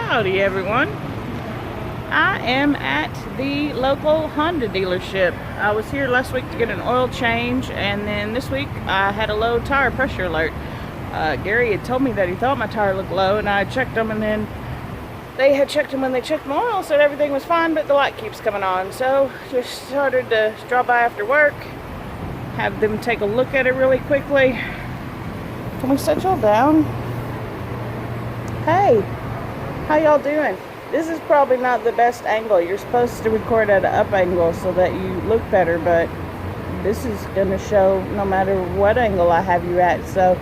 Howdy everyone. I am at the local Honda dealership. I was here last week to get an oil change, and then this week I had a low tire pressure alert. Gary had told me that he thought my tire looked low, and I checked them, and then they had checked them when they checked my oil, said everything was fine, but the light keeps coming on. So just started to drop by after work, have them take a look at it really quickly. Can we set y'all down? Hey, how y'all doing? This is probably not the best angle. You're supposed to record at an up angle so that you look better, but this is gonna show no matter what angle I have you at. So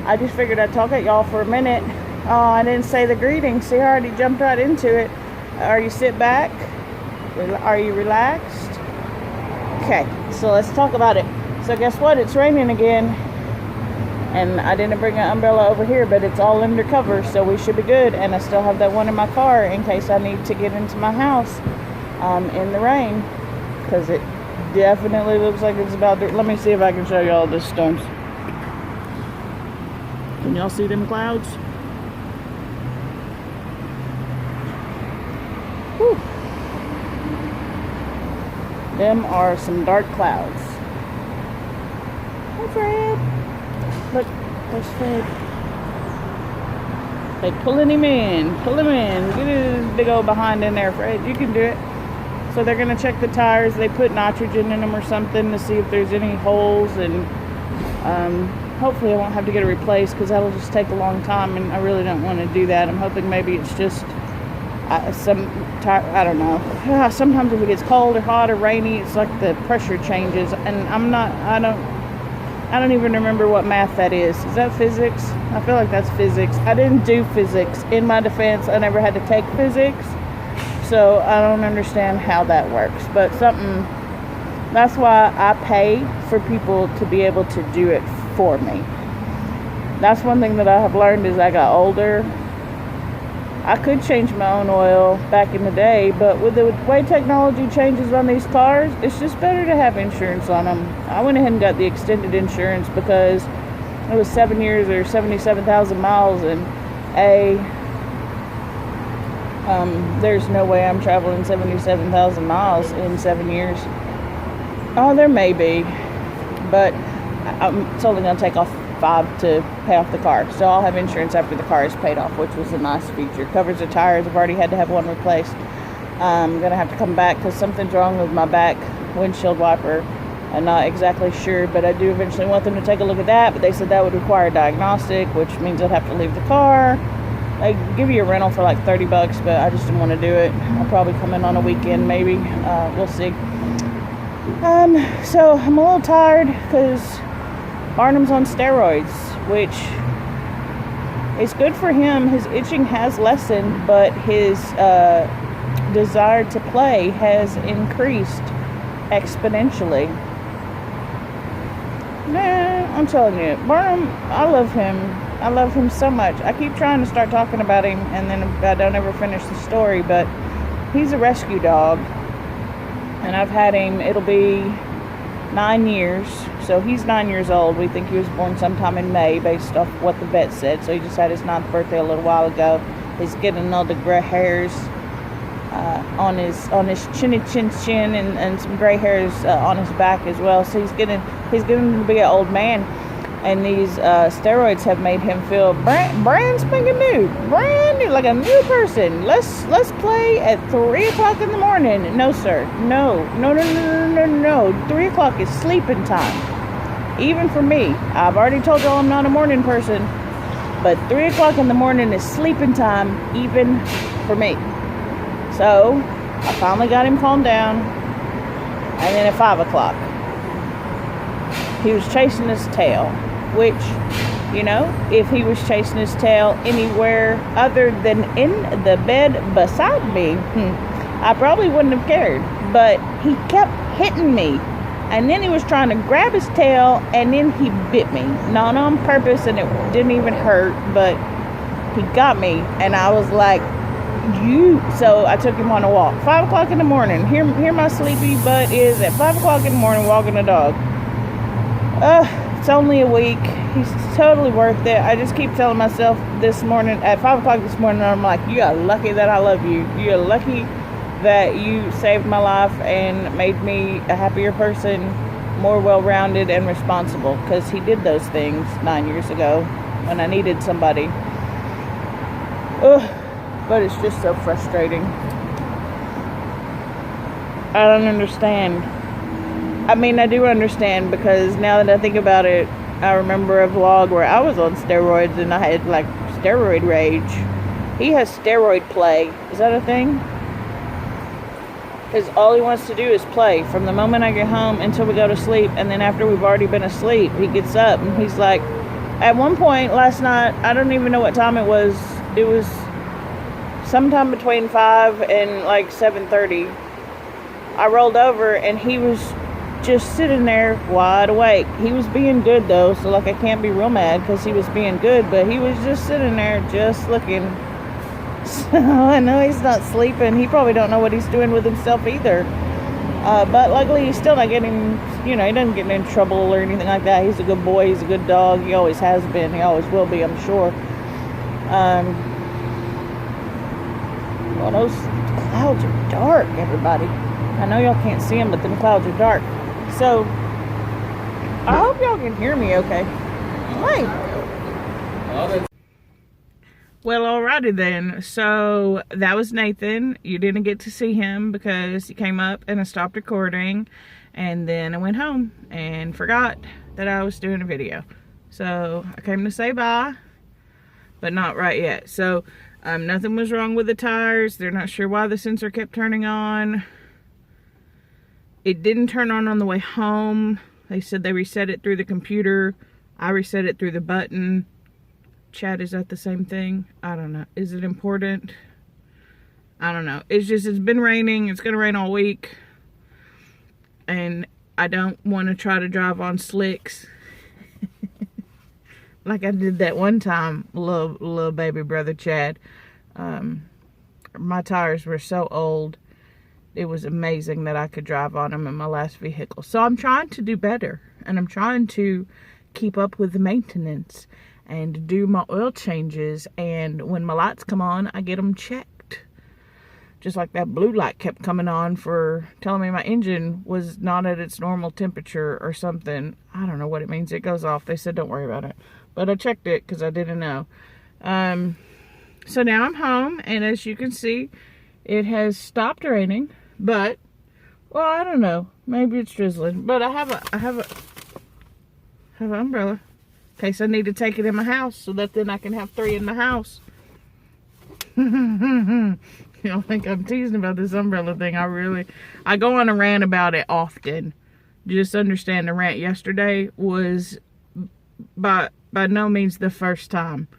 I just figured I'd talk at y'all for a minute. Oh, I didn't say the greeting. See, I already jumped right into it. Are you sit back? Are you relaxed? Okay, so let's talk about it. So guess what? It's raining again. And I didn't bring an umbrella over here, but it's all undercover, so we should be good. And I still have that one in my car in case I need to get into my house in the rain, because it definitely looks like it's about to. Let me see if I can show you all this storms. Can y'all see them clouds? Whew. Them are some dark clouds. Hey, Fred. Look, there's Fred. They pulling him in. Pull him in. Get his big old behind in there, Fred. You can do it. So they're going to check the tires. They put nitrogen in them or something to see if there's any holes. And hopefully I won't have to get it replaced, because that'll just take a long time. And I really don't want to do that. I'm hoping maybe it's just I don't know. Sometimes if it gets cold or hot or rainy, it's like the pressure changes. And I don't even remember what math that is. Is that physics? I feel like that's physics. I didn't do physics. In my defense, I never had to take physics. So I don't understand how that works. But that's why I pay for people to be able to do it for me. That's one thing that I have learned as I got older. I could change my own oil back in the day, but with the way technology changes on these cars, it's just better to have insurance on them. I went ahead and got the extended insurance because it was 7 years or 77,000 miles, and there's no way I'm traveling 77,000 miles in 7 years. Oh, there may be, but it's only going to take off 5 to pay off the car, so I'll have insurance after the car is paid off, which was a nice feature. Covers the tires. I've already had to have one replaced. I'm gonna have to come back because something's wrong with my back windshield wiper. I'm not exactly sure, but I do eventually want them to take a look at that. But they said that would require a diagnostic, which means I'd have to leave the car. They give you a rental for like $30, but I just didn't want to do it. I'll probably come in on a weekend, maybe. We'll see. So I'm a little tired because Barnum's on steroids, which is good for him. His itching has lessened, but his desire to play has increased exponentially. Man, I'm telling you, Barnum, I love him. I love him so much. I keep trying to start talking about him, and then I don't ever finish the story, but he's a rescue dog, and I've had him, it'll be 9 years. So he's 9 years old. We think he was born sometime in May based off what the vet said. So he just had his 9th birthday a little while ago. He's getting all the gray hairs on his chin and some gray hairs on his back as well. So he's getting to be an old man. And these steroids have made him feel brand spanking new, brand new, like a new person. Let's play at 3 o'clock in the morning. No, sir. No. 3 o'clock is sleeping time. Even for me. I've already told y'all I'm not a morning person, but 3 o'clock in the morning is sleeping time, even for me. So I finally got him calmed down, and then at 5 o'clock, he was chasing his tail. Which, you know, if he was chasing his tail anywhere other than in the bed beside me, I probably wouldn't have cared. But he kept hitting me. And then he was trying to grab his tail, and then he bit me. Not on purpose, and it didn't even hurt, but he got me. And I was like, So I took him on a walk. 5 o'clock in the morning. Here my sleepy butt is at 5 o'clock in the morning walking the dog. It's only a week. He's totally worth it. I just keep telling myself this morning, at 5 o'clock this morning, I'm like, you are lucky that I love you. You're lucky that you saved my life and made me a happier person, more well-rounded and responsible, because he did those things 9 years ago when I needed somebody. Ugh, but it's just so frustrating. I don't understand. I mean, I do understand, because now that I think about it, I remember a vlog where I was on steroids and I had like steroid rage. He has Steroidplay. Is that a thing? Because all he wants to do is play from the moment I get home until we go to sleep, and then after we've already been asleep, he gets up and he's like, at one point last night, I don't even know what time it was sometime between 5 and like 7:30. I rolled over and he was just sitting there wide awake. He was being good though, so like I can't be real mad because he was being good, but he was just sitting there just looking. So I know he's not sleeping. He probably don't know what he's doing with himself either. But luckily he's still not getting, he doesn't get in trouble or anything like that. He's a good boy. He's a good dog. He always has been. He always will be, I'm sure. Well, those clouds are dark, everybody. I know y'all can't see them, but the clouds are dark. So, I hope y'all can hear me okay. Hey. Well, alrighty then. So, that was Nathan. You didn't get to see him because he came up and I stopped recording. And then I went home and forgot that I was doing a video. So, I came to say bye, but not right yet. So, nothing was wrong with the tires. They're not sure why the sensor kept turning on. It didn't turn on the way home. They said they reset it through the computer. I reset it through the button. Chad, is that the same thing? I don't know. Is it important? I don't know. It's been raining. It's going to rain all week. And I don't want to try to drive on slicks. Like I did that one time, little baby brother Chad. My tires were so old. It was amazing that I could drive on them in my last vehicle. So I'm trying to do better. And I'm trying to keep up with the maintenance and do my oil changes. And when my lights come on, I get them checked. Just like that blue light kept coming on for telling me my engine was not at its normal temperature or something. I don't know what it means. It goes off. They said don't worry about it. But I checked it because I didn't know. So now I'm home. And as you can see, it has stopped raining. But, well, I don't know. Maybe it's drizzling. But I have an umbrella. In case I need to take it in my house so that then I can have 3 in my house. Y'all think I'm teasing about this umbrella thing. I go on a rant about it often. Just understand the rant yesterday was by no means the first time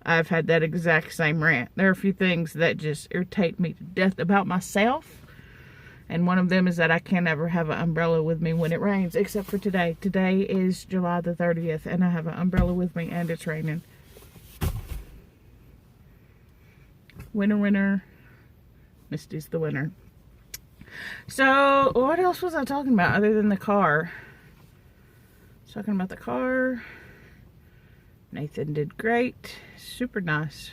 I've had that exact same rant. There are a few things that just irritate me to death about myself. And one of them is that I can't ever have an umbrella with me when it rains, except for today. Today is July the 30th, and I have an umbrella with me, and it's raining. Winter, winter. Misty's the winner. So, what else was I talking about other than the car? I was talking about the car. Nathan did great. Super nice.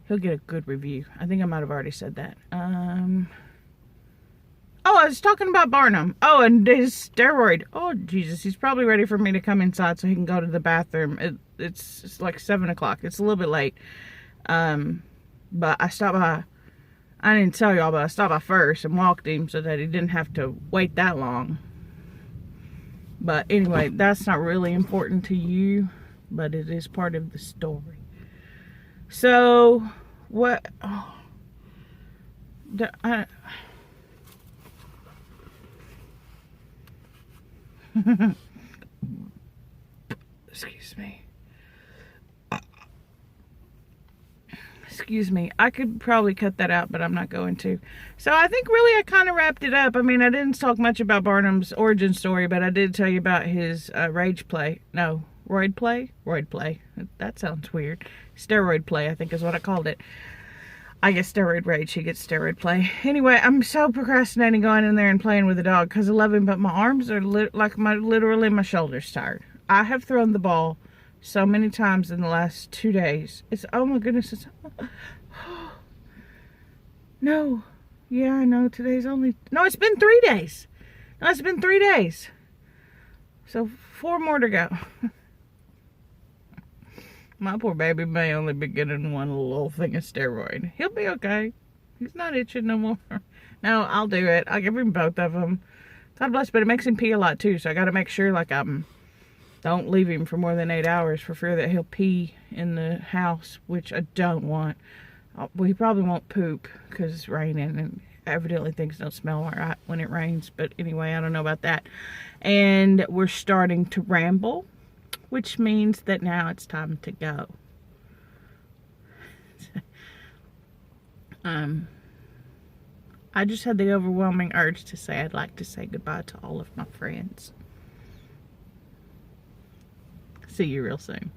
He'll get a good review. I think I might have already said that. Oh, I was talking about Barnum. Oh, and his steroid. Oh, Jesus. He's probably ready for me to come inside so he can go to the bathroom. It's like 7 o'clock. It's a little bit late. But I stopped by. I didn't tell y'all, but I stopped by first and walked him so that he didn't have to wait that long. But anyway, that's not really important to you, but it is part of the story. So, what... Oh, excuse me. Excuse me. I could probably cut that out, but I'm not going to. So I think really I kind of wrapped it up. I mean, I didn't talk much about Barnum's origin story, but I did tell you about his rage play. No, roid play? Roid play. That sounds weird. Steroid play, I think is what I called it. I get steroid rage, he gets steroid play. Anyway, I'm so procrastinating going in there and playing with the dog because I love him, but my arms are literally my shoulders tired. I have thrown the ball so many times in the last 2 days. It's, oh my goodness, it's, no. Yeah, I know, today's only, no, it's been 3 days. No, it's been 3 days. So 4 more to go. My poor baby may only be getting one little thing of steroid. He'll be okay. He's not itching no more. No, I'll do it. I'll give him both of them. God bless, but it makes him pee a lot too, so I gotta make sure, like, don't leave him for more than 8 hours for fear that he'll pee in the house, which I don't want. Well, he probably won't poop because it's raining, and evidently things don't smell right when it rains. But anyway, I don't know about that. And we're starting to ramble, which means that now it's time to go. I just had the overwhelming urge to say I'd like to say goodbye to all of my friends. See you real soon.